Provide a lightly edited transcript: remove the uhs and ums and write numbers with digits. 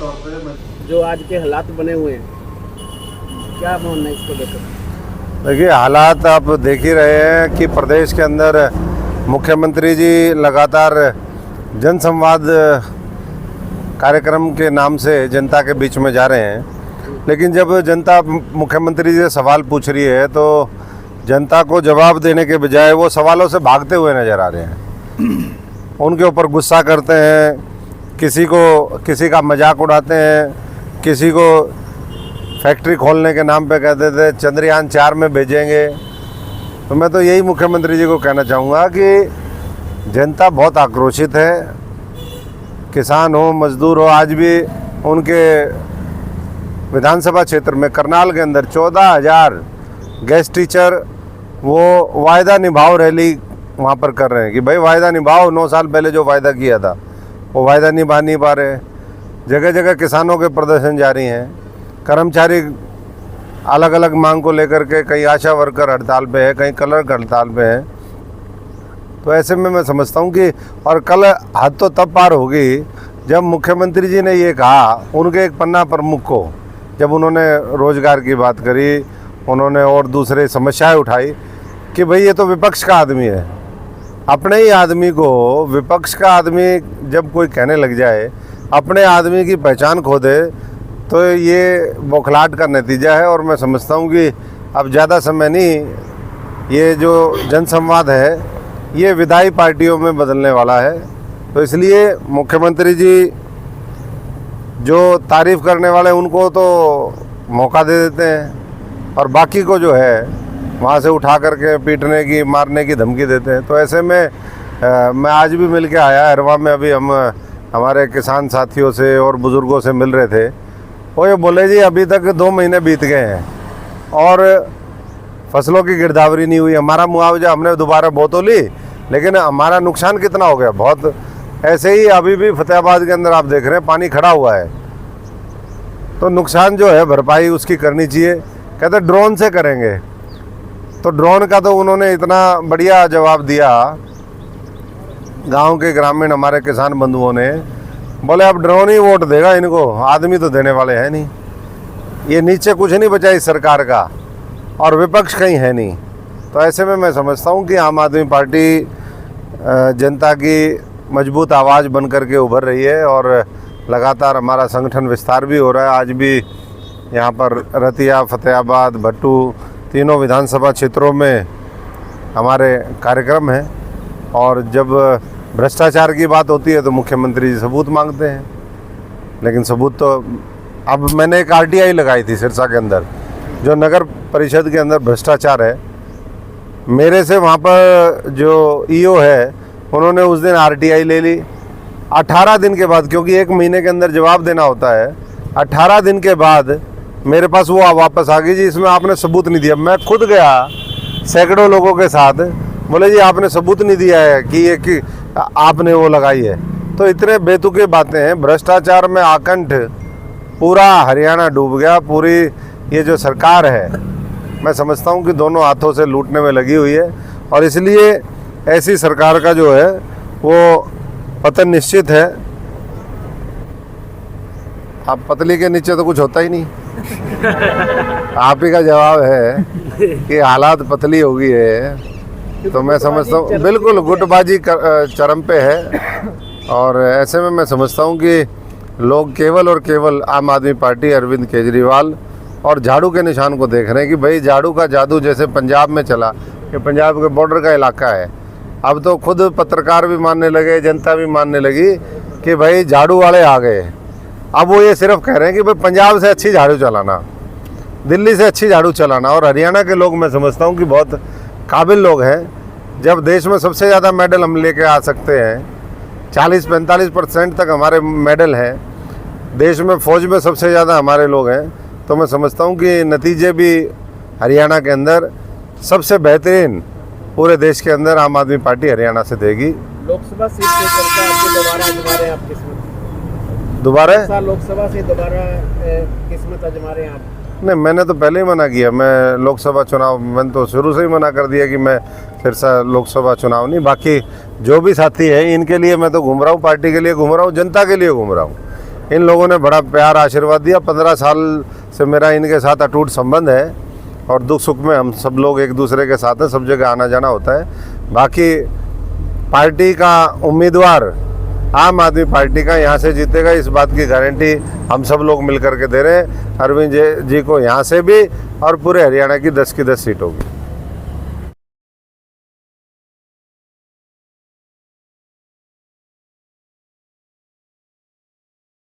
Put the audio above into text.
तौर पे मैं जो आज के हालात बने हुए हैं, क्या मानना है इसको लेकर? देखिए, हालात आप देख ही रहे हैं कि प्रदेश के अंदर मुख्यमंत्री जी लगातार जनसंवाद कार्यक्रम के नाम से जनता के बीच में जा रहे हैं, लेकिन जब जनता मुख्यमंत्री जी से सवाल पूछ रही है तो जनता को जवाब देने के बजाय वो सवालों से भागते हुए नज़र आ रहे हैं। उनके ऊपर गुस्सा करते हैं, किसी का मजाक उड़ाते हैं, किसी को फैक्ट्री खोलने के नाम पे कहते थे चंद्रयान 4 में भेजेंगे। तो मैं तो यही मुख्यमंत्री जी को कहना चाहूँगा कि जनता बहुत आक्रोशित है। किसान हो, मजदूर हो, आज भी उनके विधानसभा क्षेत्र में करनाल के अंदर 14,000 गेस्ट टीचर वो वायदा निभाओ रैली वहाँ पर कर रहे हैं कि भाई वायदा निभाओ। 9 साल पहले जो वायदा किया था वो वायदा निभा नहीं पा रहे। जगह जगह किसानों के प्रदर्शन जारी हैं। कर्मचारी अलग अलग मांग को लेकर के, कहीं आशा वर्कर हड़ताल पे है, कहीं क्लर्क हड़ताल पे है। तो ऐसे में मैं समझता हूँ कि और कल हद तो तब पार होगी जब मुख्यमंत्री जी ने ये कहा, उनके एक पन्ना प्रमुख को, जब उन्होंने रोज़गार की बात करी, उन्होंने और दूसरे समस्याएं उठाई कि भाई ये तो विपक्ष का आदमी है। अपने ही आदमी को विपक्ष का आदमी जब कोई कहने लग जाए, अपने आदमी की पहचान खो दे, तो ये बौखलाहट का नतीजा है। और मैं समझता हूँ कि अब ज़्यादा समय नहीं, ये जो जनसंवाद है ये विधायी पार्टियों में बदलने वाला है। तो इसलिए मुख्यमंत्री जी जो तारीफ़ करने वाले उनको तो मौका दे देते हैं और बाकी को जो है वहाँ से उठा करके पीटने की, मारने की धमकी देते हैं। तो ऐसे में मैं आज भी मिल के आया अरवा में। अभी हम हमारे किसान साथियों से और बुज़ुर्गों से मिल रहे थे। वो ये बोले जी अभी तक 2 महीने बीत गए हैं और फसलों की गिरदावरी नहीं हुई। हमारा मुआवजा हमने दोबारा बोतो ली, लेकिन हमारा नुकसान कितना हो गया, बहुत। ऐसे ही अभी भी फतेहाबाद के अंदर आप देख रहे हैं पानी खड़ा हुआ है। तो नुकसान जो है भरपाई उसकी करनी चाहिए। कहते ड्रोन से करेंगे, तो ड्रोन का तो उन्होंने इतना बढ़िया जवाब दिया गांव के ग्रामीण हमारे किसान बंधुओं ने। बोले अब ड्रोन ही वोट देगा इनको, आदमी तो देने वाले हैं नहीं। ये नीचे कुछ नहीं बचा इस सरकार का और विपक्ष कहीं है नहीं। तो ऐसे में मैं समझता हूँ कि आम आदमी पार्टी जनता की मजबूत आवाज़ बन करके उभर रही है और लगातार हमारा संगठन विस्तार भी हो रहा है। आज भी यहाँ पर रतिया, फतेहाबाद, भट्टू तीनों विधानसभा क्षेत्रों में हमारे कार्यक्रम हैं। और जब भ्रष्टाचार की बात होती है तो मुख्यमंत्री जी सबूत मांगते हैं, लेकिन सबूत तो अब मैंने एक RTI लगाई थी सिरसा के अंदर, जो नगर परिषद के अंदर भ्रष्टाचार है। मेरे से वहाँ पर जो EO है उन्होंने उस दिन RTI ले ली। 18 दिन के बाद, क्योंकि 1 महीने के अंदर जवाब देना होता है, 18 दिन के बाद मेरे पास वो वापस आ गई जी इसमें आपने सबूत नहीं दिया। मैं खुद गया सैकड़ों लोगों के साथ, बोले जी आपने सबूत नहीं दिया है कि ये कि आपने वो लगाई है। तो इतने बेतुके बातें हैं। भ्रष्टाचार में आकंठ पूरा हरियाणा डूब गया। पूरी ये जो सरकार है मैं समझता हूँ कि दोनों हाथों से लूटने में लगी हुई है और इसलिए ऐसी सरकार का जो है वो पतन निश्चित है। आप पतली के नीचे तो कुछ होता ही नहीं। आप ही का जवाब है कि हालात पतली हो गई है। तो मैं समझता हूँ बिल्कुल गुटबाजी चरम पे है और ऐसे में मैं समझता हूँ कि लोग केवल और केवल आम आदमी पार्टी, अरविंद केजरीवाल और झाड़ू के निशान को देख रहे हैं कि भाई झाड़ू का जादू जैसे पंजाब में चला, ये पंजाब के बॉर्डर का इलाका है। अब तो खुद पत्रकार भी मानने लगे, जनता भी मानने लगी कि भाई झाड़ू वाले आ गए। अब वो ये सिर्फ कह रहे हैं कि भाई पंजाब से अच्छी झाड़ू चलाना, दिल्ली से अच्छी झाड़ू चलाना। और हरियाणा के लोग मैं समझता हूँ कि बहुत काबिल लोग हैं। जब देश में सबसे ज़्यादा मेडल हम लेके आ सकते हैं, 40-45% तक हमारे मेडल हैं, देश में फ़ौज में सबसे ज़्यादा हमारे लोग हैं, तो मैं समझता हूँ कि नतीजे भी हरियाणा के अंदर सबसे बेहतरीन पूरे देश के अंदर आम आदमी पार्टी हरियाणा से देगी। लोकसभा सीट से चलकर आपको दोबारा आजमा रहे हैं आप किस्मत? दोबारा लोकसभा से दोबारा किस्मत आजमा रहे हैं आप? नहीं, मैंने तो पहले ही मना किया। मैं लोकसभा चुनाव, मैंने तो शुरू से ही मना कर दिया कि मैं फिर से लोकसभा चुनाव नहीं। बाकी जो भी साथी हैं इनके लिए मैं तो घूम रहा हूँ, पार्टी के लिए घूम रहा हूँ, जनता के लिए घूम रहा हूँ। इन लोगों ने बड़ा प्यार आशीर्वाद दिया। 15 साल से मेरा इनके साथ अटूट संबंध है और दुख सुख में हम सब लोग एक दूसरे के साथ हैं, सब जगह आना जाना होता है। बाकी पार्टी का उम्मीदवार आम आदमी पार्टी का यहाँ से जीतेगा, इस बात की गारंटी हम सब लोग मिल करके दे रहे हैं। अरविंद जी को यहाँ से भी और पूरे हरियाणा की 10 की 10 सीट होगी।